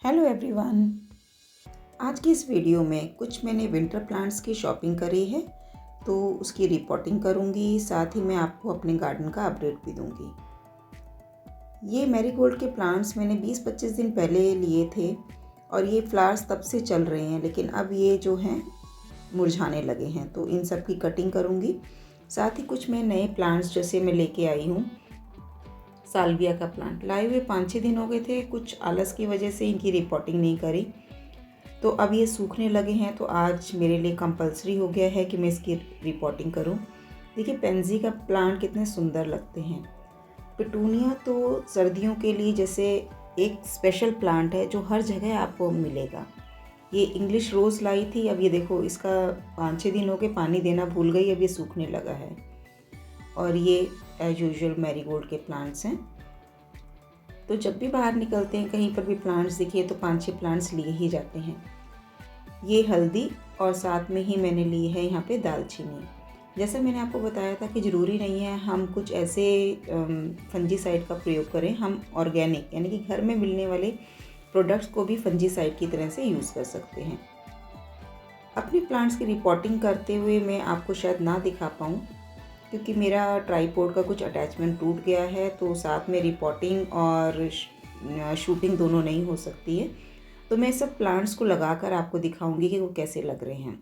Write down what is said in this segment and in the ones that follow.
Hello everyone. आज की इस वीडियो में कुछ मैंने विंटर प्लांट्स की शॉपिंग करी है, तो उसकी रिपोर्टिंग करूंगी। साथ ही मैं आपको अपने गार्डन का अपडेट भी दूंगी। ये मैरीगोल्ड के प्लांट्स मैंने 20-25 दिन पहले लिए थे और ये फ्लावर्स तब से चल रहे हैं, लेकिन अब ये जो हैं मुरझाने लगे हैं, तो इन सब की कटिंग करूंगी। साथ ही कुछ मैं नए प्लांट्स जैसे मैं लेके आई हूँ। साल्विया का प्लांट लाए हुए 5-6 दिन हो गए थे, कुछ आलस की वजह से इनकी रिपोर्टिंग नहीं करी, तो अब ये सूखने लगे हैं। तो आज मेरे लिए कंपलसरी हो गया है कि मैं इसकी रिपोर्टिंग करूं। देखिए पेंजी का प्लांट कितने सुंदर लगते हैं। पिटूनिया तो सर्दियों के लिए जैसे एक स्पेशल प्लांट है जो हर जगह आपको मिलेगा। ये इंग्लिश रोज़ लाई थी, अब ये देखो इसका 5-6 दिन हो गए, पानी देना भूल गई, अब ये सूखने लगा है। और ये एज यूजुअल मैरीगोल्ड के प्लांट्स हैं। तो जब भी बाहर निकलते हैं कहीं पर भी प्लांट्स दिखे तो 5-6 प्लांट्स लिए ही जाते हैं। ये हल्दी और साथ में ही मैंने ली है यहाँ पे दालचीनी। जैसा मैंने आपको बताया था कि ज़रूरी नहीं है हम कुछ ऐसे फंजीसाइड का प्रयोग करें, हम ऑर्गेनिक यानी कि घर में मिलने वाले प्रोडक्ट्स को भी फंजीसाइड की तरह से यूज़ कर सकते हैं। अपने प्लांट्स की रिपोर्टिंग करते हुए मैं आपको शायद ना दिखा पाऊँ, क्योंकि मेरा ट्राईपोड का कुछ अटैचमेंट टूट गया है, तो साथ में रिपोर्टिंग और शूटिंग दोनों नहीं हो सकती है। तो मैं सब प्लांट्स को लगाकर आपको दिखाऊंगी कि वो कैसे लग रहे हैं।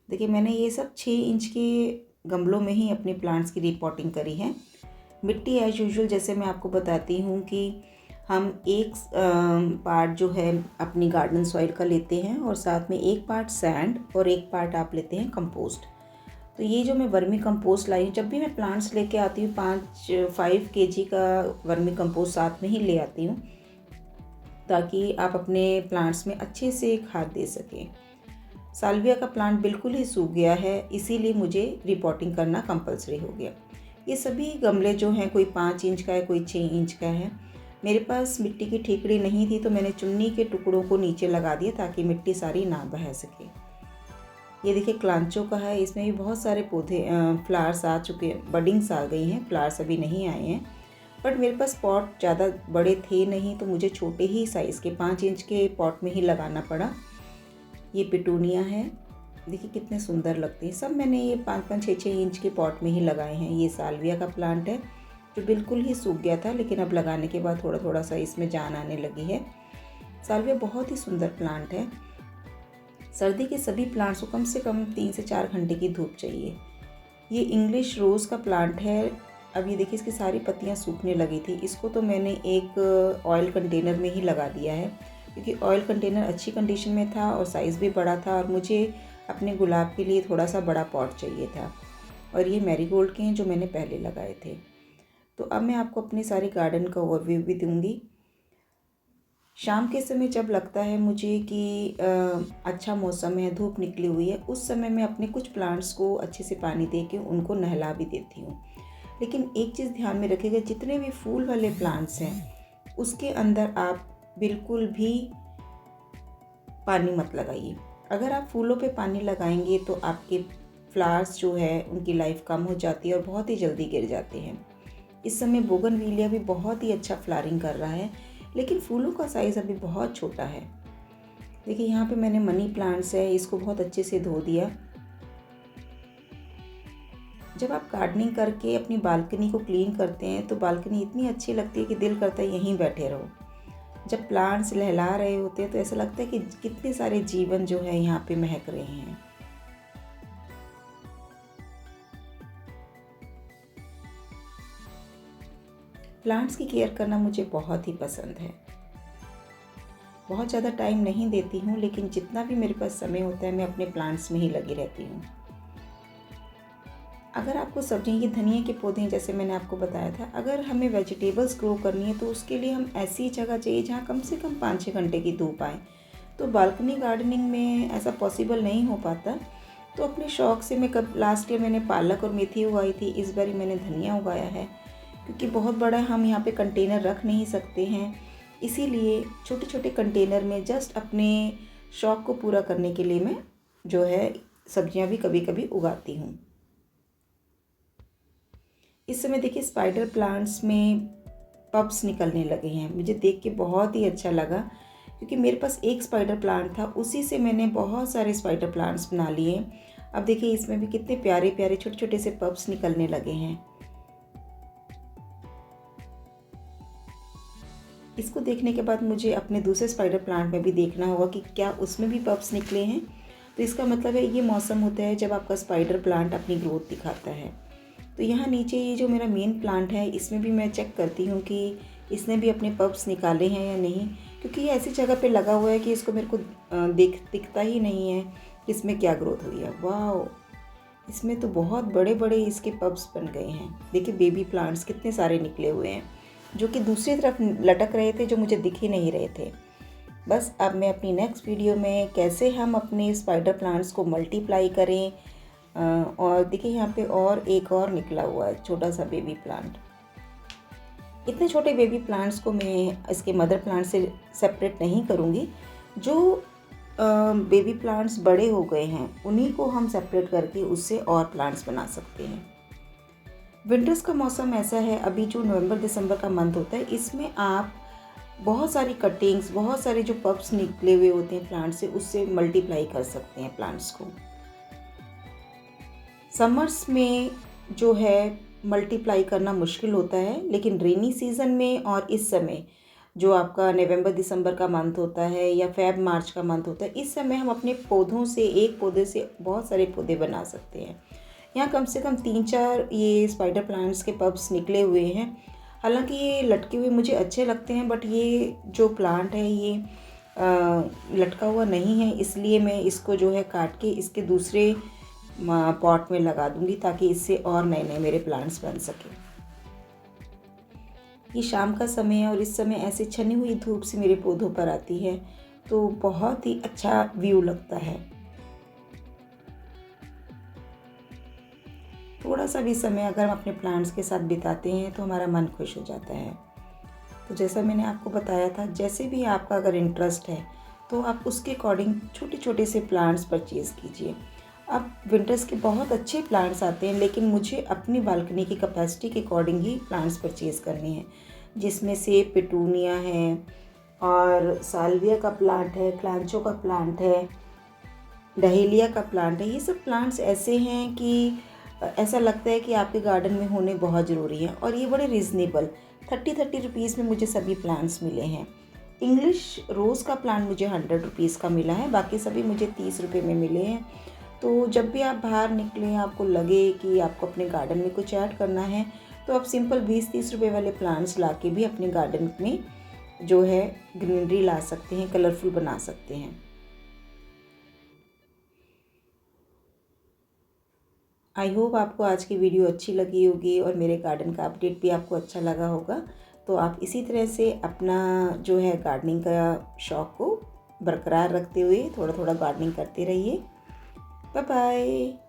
देखिए मैंने ये सब 6 इंच के गमलों में ही अपने प्लांट्स की रिपोर्टिंग करी है। मिट्टी एज यूजुअल जैसे मैं आपको बताती हूँ कि हम एक पार्ट जो है अपनी गार्डन सॉइल का लेते हैं और साथ में एक पार्ट सैंड और एक पार्ट आप लेते हैं कंपोस्ट। तो ये जो मैं वर्मी कंपोस्ट लाई हूँ, जब भी मैं प्लांट्स लेके आती हूँ 5 kg का वर्मी कंपोस्ट साथ में ही ले आती हूँ, ताकि आप अपने प्लांट्स में अच्छे से खाद दे सकें। साल्विया का प्लांट बिल्कुल ही सूख गया है, इसीलिए मुझे रिपोर्टिंग करना कंपलसरी हो गया। ये सभी गमले जो हैं कोई 5 इंच का है, कोई 6 इंच का है। मेरे पास मिट्टी की ठीकड़ी नहीं थी, तो मैंने चुन्नी के टुकड़ों को नीचे लगा दिया ताकि मिट्टी सारी ना बह सके। ये देखिए क्लांचो का है, इसमें भी बहुत सारे पौधे फ्लावर्स आ चुके हैं, बडिंग्स आ गई हैं, फ्लावर्स अभी नहीं आए हैं। बट मेरे पास पॉट ज़्यादा बड़े थे नहीं, तो मुझे छोटे ही साइज़ के 5 इंच के पॉट में ही लगाना पड़ा। ये पिटूनिया है, देखिए कितने सुंदर लगते हैं। सब मैंने ये 5-5, 6-6 इंच के पॉट में ही लगाए हैं। ये साल्विया का प्लांट है जो बिल्कुल ही सूख गया था, लेकिन अब लगाने के बाद थोड़ा थोड़ा सा इसमें जान आने लगी है। साल्विया बहुत ही सुंदर प्लांट है। सर्दी के सभी प्लांट्स को कम से कम 3 से 4 घंटे की धूप चाहिए। ये इंग्लिश रोज़ का प्लांट है। अब ये देखिए इसकी सारी पत्तियां सूखने लगी थी, इसको तो मैंने एक ऑयल कंटेनर में ही लगा दिया है, क्योंकि ऑयल कंटेनर अच्छी कंडीशन में था और साइज़ भी बड़ा था, और मुझे अपने गुलाब के लिए थोड़ा सा बड़ा पॉट चाहिए था। और ये मैरीगोल्ड के हैं जो मैंने पहले लगाए थे। तो अब मैं आपको अपने सारे गार्डन का ओवरव्यू भी दूँगी। शाम के समय जब लगता है मुझे कि अच्छा मौसम है, धूप निकली हुई है, उस समय मैं अपने कुछ प्लांट्स को अच्छे से पानी दे के उनको नहला भी देती हूँ। लेकिन एक चीज़ ध्यान में रखिएगा, जितने भी फूल वाले प्लांट्स हैं उसके अंदर आप बिल्कुल भी पानी मत लगाइए। अगर आप फूलों पे पानी लगाएंगे तो आपके फ्लावर्स जो है उनकी लाइफ कम हो जाती है और बहुत ही जल्दी गिर जाते हैं। इस समय बोगनविलिया भी बहुत ही अच्छा फ्लावरिंग कर रहा है, लेकिन फूलों का साइज़ अभी बहुत छोटा है। देखिए यहाँ पे मैंने मनी प्लांट्स है, इसको बहुत अच्छे से धो दिया। जब आप गार्डनिंग करके अपनी बालकनी को क्लीन करते हैं तो बालकनी इतनी अच्छी लगती है कि दिल करता है यहीं बैठे रहो। जब प्लांट्स लहला रहे होते हैं तो ऐसा लगता है कि कितने सारे जीवन जो है यहाँ पे महक रहे हैं। प्लांट्स की केयर करना मुझे बहुत ही पसंद है। बहुत ज़्यादा टाइम नहीं देती हूँ, लेकिन जितना भी मेरे पास समय होता है मैं अपने प्लांट्स में ही लगी रहती हूँ। अगर आपको सब्जियाँ, ये धनिया के पौधे हैं जैसे मैंने आपको बताया था, अगर हमें वेजिटेबल्स ग्रो करनी है तो उसके लिए हम ऐसी जगह चाहिए जहाँ कम से कम 5-6 घंटे की धूप आए। तो बालकनी गार्डनिंग में ऐसा पॉसिबल नहीं हो पाता। तो अपने शौक़ से मैं लास्ट ईयर मैंने पालक और मेथी उगाई थी, इस बार मैंने धनिया उगाया है। क्योंकि बहुत बड़ा हम यहाँ पे कंटेनर रख नहीं सकते हैं, इसीलिए छोटे छोटे कंटेनर में जस्ट अपने शौक़ को पूरा करने के लिए मैं जो है सब्जियाँ भी कभी कभी उगाती हूँ। इस समय देखिए स्पाइडर प्लांट्स में पब्स निकलने लगे हैं, मुझे देख के बहुत ही अच्छा लगा क्योंकि मेरे पास एक स्पाइडर प्लांट था, उसी से मैंने बहुत सारे स्पाइडर प्लांट्स बना लिए। अब देखिए इसमें भी कितने प्यारे प्यारे छोटे छोटे से पप्स निकलने लगे हैं। इसको देखने के बाद मुझे अपने दूसरे स्पाइडर प्लांट में भी देखना होगा कि क्या उसमें भी पप्स निकले हैं। तो इसका मतलब है ये मौसम होता है जब आपका स्पाइडर प्लांट अपनी ग्रोथ दिखाता है। तो यहाँ नीचे ये जो मेरा मेन प्लांट है, इसमें भी मैं चेक करती हूँ कि इसने भी अपने पप्स निकाले हैं या नहीं, क्योंकि ये ऐसी जगह पे लगा हुआ है कि इसको मेरे को दिखता ही नहीं है कि इसमें क्या ग्रोथ हुई है। वाह, इसमें तो बहुत बड़े बड़े इसके पप्स बन गए हैं। देखिए बेबी प्लांट्स कितने सारे निकले हुए हैं, जो कि दूसरी तरफ लटक रहे थे, जो मुझे दिख ही नहीं रहे थे। बस अब मैं अपनी नेक्स्ट वीडियो में कैसे हम अपने स्पाइडर प्लांट्स को मल्टीप्लाई करें। और देखिए यहाँ पे और एक और निकला हुआ है छोटा सा बेबी प्लांट। इतने छोटे बेबी प्लांट्स को मैं इसके मदर प्लांट से सेपरेट नहीं करूँगी। जो बेबी प्लांट्स बड़े हो गए हैं उन्हीं को हम सेपरेट करके उससे और प्लांट्स बना सकते हैं। विंटर्स का मौसम ऐसा है, अभी जो नवंबर दिसंबर का मंथ होता है, इसमें आप बहुत सारी कटिंग्स, बहुत सारे जो पप्स निकले हुए होते हैं प्लांट से, उससे मल्टीप्लाई कर सकते हैं प्लांट्स को। समर्स में जो है मल्टीप्लाई करना मुश्किल होता है, लेकिन रेनी सीज़न में और इस समय जो आपका नवंबर दिसंबर का मंथ होता है या फेब मार्च का मंथ होता है, इस समय हम अपने पौधों से, एक पौधे से बहुत सारे पौधे बना सकते हैं। यहाँ कम से कम 3-4 ये स्पाइडर प्लांट्स के पप्स निकले हुए हैं। हालांकि ये लटके हुए मुझे अच्छे लगते हैं, बट ये जो प्लांट है ये लटका हुआ नहीं है, इसलिए मैं इसको जो है काट के इसके दूसरे पॉट में लगा दूंगी, ताकि इससे और नए नए मेरे प्लांट्स बन सके। ये शाम का समय है और इस समय ऐसे छनी हुई धूप से मेरे पौधों पर आती है, तो बहुत ही अच्छा व्यू लगता है। थोड़ा सा भी समय अगर हम अपने प्लांट्स के साथ बिताते हैं तो हमारा मन खुश हो जाता है। तो जैसा मैंने आपको बताया था, जैसे भी आपका अगर इंटरेस्ट है तो आप उसके अकॉर्डिंग छोटे छोटे से प्लांट्स परचेज़ कीजिए। अब विंटर्स के बहुत अच्छे प्लांट्स आते हैं, लेकिन मुझे अपनी बालकनी की कैपेसिटी के अकॉर्डिंग ही प्लांट्स परचेज़ करने हैं, जिसमें से पिटूनिया है और साल्विया का प्लांट है, क्लांचो का प्लांट है, डहेलिया का प्लांट है। ये सब प्लांट्स ऐसे हैं कि ऐसा लगता है कि आपके गार्डन में होने बहुत ज़रूरी है, और ये बड़े रीज़नेबल 30 रुपीज़ में मुझे सभी प्लांट्स मिले हैं। इंग्लिश रोज़ का प्लांट मुझे 100 रुपीज़ का मिला है, बाकी सभी मुझे 30 रुपये में मिले हैं। तो जब भी आप बाहर निकलें, आपको लगे कि आपको अपने गार्डन में कुछ ऐड करना है, तो आप सिंपल 20-30 रुपये वाले प्लांट्स ला के भी अपने गार्डन में जो है ग्रीनरी ला सकते हैं, कलरफुल बना सकते हैं। आई होप आपको आज की वीडियो अच्छी लगी होगी और मेरे गार्डन का अपडेट भी आपको अच्छा लगा होगा। तो आप इसी तरह से अपना जो है गार्डनिंग का शौक़ को बरकरार रखते हुए थोड़ा थोड़ा गार्डनिंग करते रहिए। Bye bye.